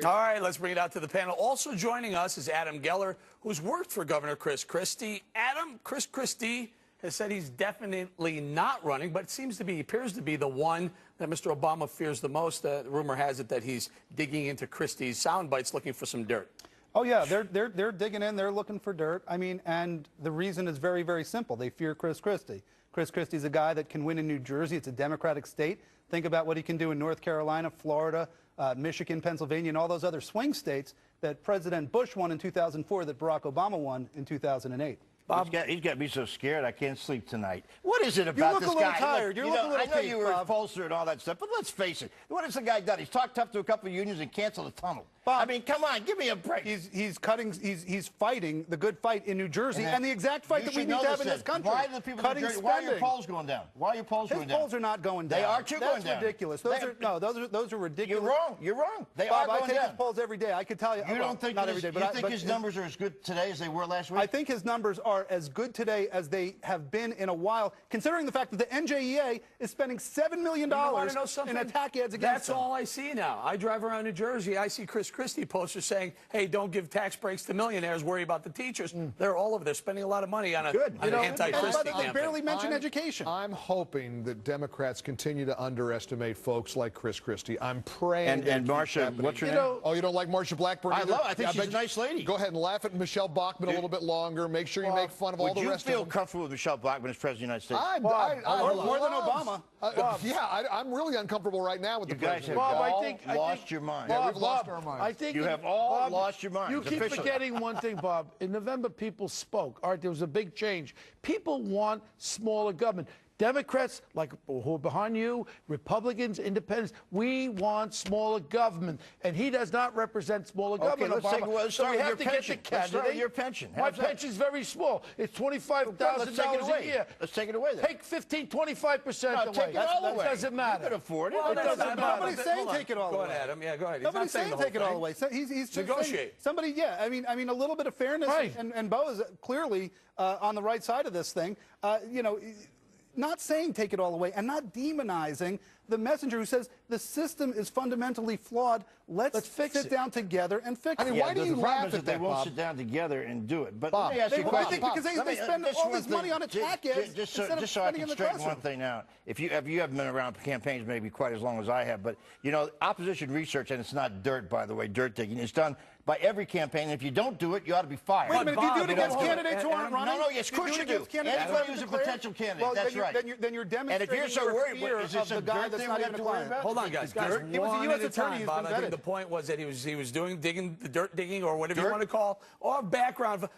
All right, let's bring it out to the panel. Also joining us is Adam Geller, who's worked for Governor Chris Christie. Adam, Chris Christie has said he's definitely not running, but appears to be the one that Mr. Obama fears the most. The rumor has it that he's digging into Christie's sound bites looking for some dirt. Oh yeah, they're digging in. They're looking for dirt. I mean, and the reason is very, very simple. They fear Chris Christie. Chris Christie's a guy that can win in New Jersey. It's a Democratic state. Think about what he can do in North Carolina, Florida, Michigan, Pennsylvania, and all those other swing states that President Bush won in 2004, that Barack Obama won in 2008. Bob, he's got me so scared I can't sleep tonight. What is it about this guy? You look a little tired. You look a little I know peaked, you were Bob. a pollster and all that stuff, but let's face it. What has the guy done? He's talked tough to a couple of unions and canceled a tunnel. Bob, I mean, come on, give me a break. He's fighting the good fight in New Jersey, and the exact fight that we need to have in this country. Why are the people cutting in New Jersey, spending. why are your polls going down? Why are your polls going down? His polls are not going down. They are too going down. That's ridiculous. Those are ridiculous. You're wrong. You're wrong. They Bob, are going I take down. his polls every day. I could tell you. You don't think not every day, but you think his numbers are as good today as they were last week? I think his numbers are as good today as they have been in a while, considering the fact that the NJEA is spending $7 million in attack ads against That's them. all I see now. I drive around New Jersey. I see Chris Christie posters saying, hey, don't give tax breaks to millionaires, worry about the teachers. They're all over there spending a lot of money on an anti-Christie They barely mention education. I'm hoping that Democrats continue to underestimate folks like Chris Christie. I'm praying. And Marsha, what's her name? Oh, you don't like Marsha Blackburn I either? love her. I think she's a nice lady. Go ahead and laugh at Michelle Bachmann a little bit longer. Make sure you make fun of all the rest of them. Would you feel comfortable with Michelle Blackman as President of the United States? More than Obama. I'm really uncomfortable right now with the president. Bob, I think lost your mind. Yeah, we've lost our minds. I think you have all lost your minds. You keep forgetting one thing, Bob. In November, people spoke. All right, there was a big change. People want smaller government. Democrats, like who are behind you, Republicans, Independents, we want smaller government, and he does not represent smaller government. Let's start with your pension. Let's start with your pension. My pension's very small. It's $25,000 a year. Let's take it away then. Take 15-25% away. Take it all away. It doesn't matter. You can afford it. Well, It doesn't matter. Nobody's saying take it all away. Go ahead, Adam. Yeah, go ahead. Nobody's saying take it all away. So he's just negotiate. Somebody, yeah. I mean, a little bit of fairness, Right. and Bo is clearly on the right side of this thing. Not saying take it all away and not demonizing the messenger who says the system is fundamentally flawed. Let's sit down together and fix it. Why do you laugh at that, they won't Bob? sit down together and do it. But Bob, let me ask you a question. Because they spend all this money on attack ads just instead of so I spending can in the straighten classroom. one thing out. If you haven't been around campaigns maybe quite as long as I have, but opposition research, and it's not dirt, by the way, dirt digging, it's done by every campaign. And if you don't do it, you ought to be fired. Wait a minute, if you do it against candidates who aren't running? No, yes, of course you do. Anybody who's a potential candidate, well, that's right. Then you're demonstrating and if you're so worried, fear is this of a the guy dirt that's thing not we have even to a worry client. about? Hold on, guys. It was a U.S. attorney who's Bob. been I think vetted. the point was that he was doing the dirt digging or whatever you want to call, or background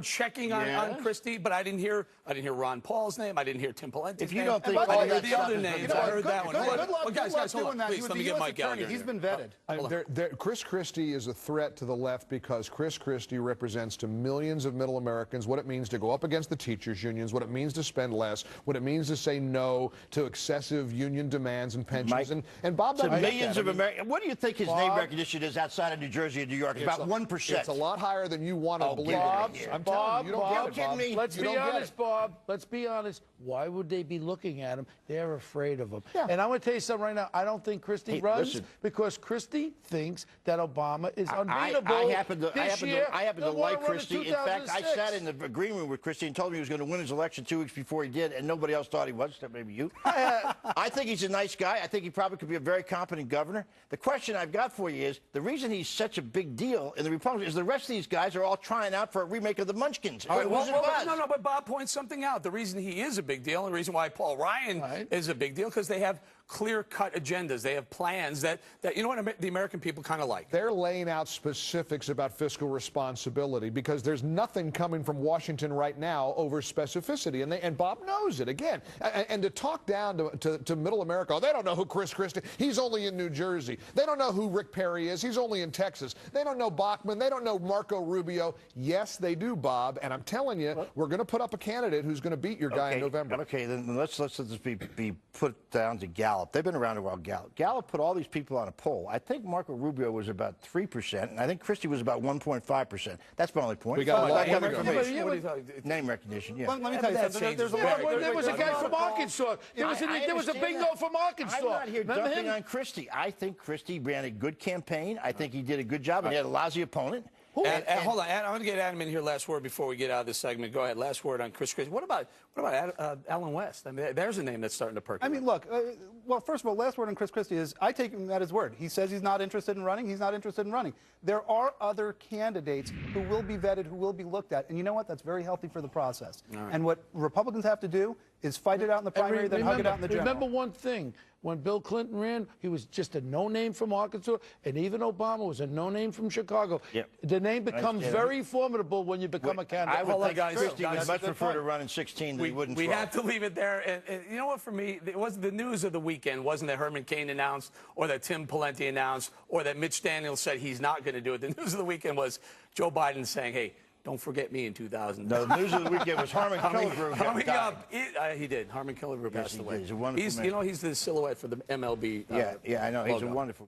checking on Christie. But I didn't hear Ron Paul's name. I didn't hear Tim Pawlenty's name. If you don't think I all heard that the stuff other is names, okay. I heard that one. Good luck Guys, hold doing on. that. Please, let me get Mike Gallagher. He's been vetted. Chris Christie is a threat to the left because Chris Christie represents to millions of middle Americans what it means to go up against the teachers' unions, what it means to spend less, what it means to say no to excessive union demands and pensions. And Bob, to millions of Americans. What do you think his name recognition is outside of New Jersey and New York? It's about 1%. It's a lot higher than you want to believe. I'm telling you, you don't get it, Bob. Me? Let's be honest, Bob. Let's be honest. Why would they be looking at him? They're afraid of him. Yeah. And I'm going to tell you something right now. I don't think Christie runs because Christie thinks that Obama is unbeatable. I happen to like Christie. In fact, I sat in the green room with Christie and told him he was going to win his election 2 weeks before he did, and nobody else thought he was, except maybe you. I think he's a nice guy. I think he probably could be a very competent governor. The question I've got for you is, the reason he's such a big deal in the Republicans is the rest of these guys are all trying out for a remake of the Munchkins. All right, but Bob points something out. The reason he is a big deal and the reason why Paul Ryan is a big deal, because they have clear-cut agendas. They have plans that you know what the American people kind of like. They're laying out specifics about fiscal responsibility because there's nothing coming from Washington right now over specificity, and Bob knows it. Again, and to talk down to middle America, oh, they don't know who Chris Christie. He's only in New Jersey. They don't know who Rick Perry is. He's only in Texas. They don't know Bachmann. They don't know Marco Rubio. Yes, they do, Bob. And I'm telling you, we're going to put up a candidate who's going to beat your guy in November. Okay, then let's just be put down to Gallup. Gallup. They've been around a while, Gallup. Gallup put all these people on a poll. I think Marco Rubio was about 3%, and I think Christie was about 1.5%. That's my only point. We got a lot Name more to go. recognition. Name recognition, yeah. Let me tell you that something. changes There's a very lot. There was a guy from Arkansas. There was I a understand bingo that. from Arkansas. I'm not here Remember dumping him? on Christie. I think Christie ran a good campaign. I think he did a good job, and he had a lousy opponent. Hold on, Adam, I'm going to get Adam in here. Last word before we get out of this segment. Go ahead. Last word on Chris Christie. What about Alan West? I mean, there's a name that's starting to percolate. I mean, look. Well, first of all, last word on Chris Christie is I take him at his word. He says he's not interested in running. He's not interested in running. There are other candidates who will be vetted, who will be looked at, and you know what? That's very healthy for the process. Right. And what Republicans have to do is fight it out in the primary, then hug it out in the general. Remember one thing. When Bill Clinton ran, he was just a no-name from Arkansas, and even Obama was a no-name from Chicago. Yep. The name becomes very formidable when you become a candidate. I would think guys, Christie guys, would much prefer to run in 16 than he would in 12. We have to leave it there. And you know what, for me, it was the news of the weekend wasn't that Herman Cain announced or that Tim Pawlenty announced or that Mitch Daniels said he's not going to do it. The news of the weekend was Joe Biden saying, hey, don't forget me in 2000. No, the news of the weekend was Harmon Killebrew. Coming up, he did. Harmon Killebrew passed away. He's a wonderful man. You know, he's the silhouette for the MLB. Yeah, I know. He's a wonderful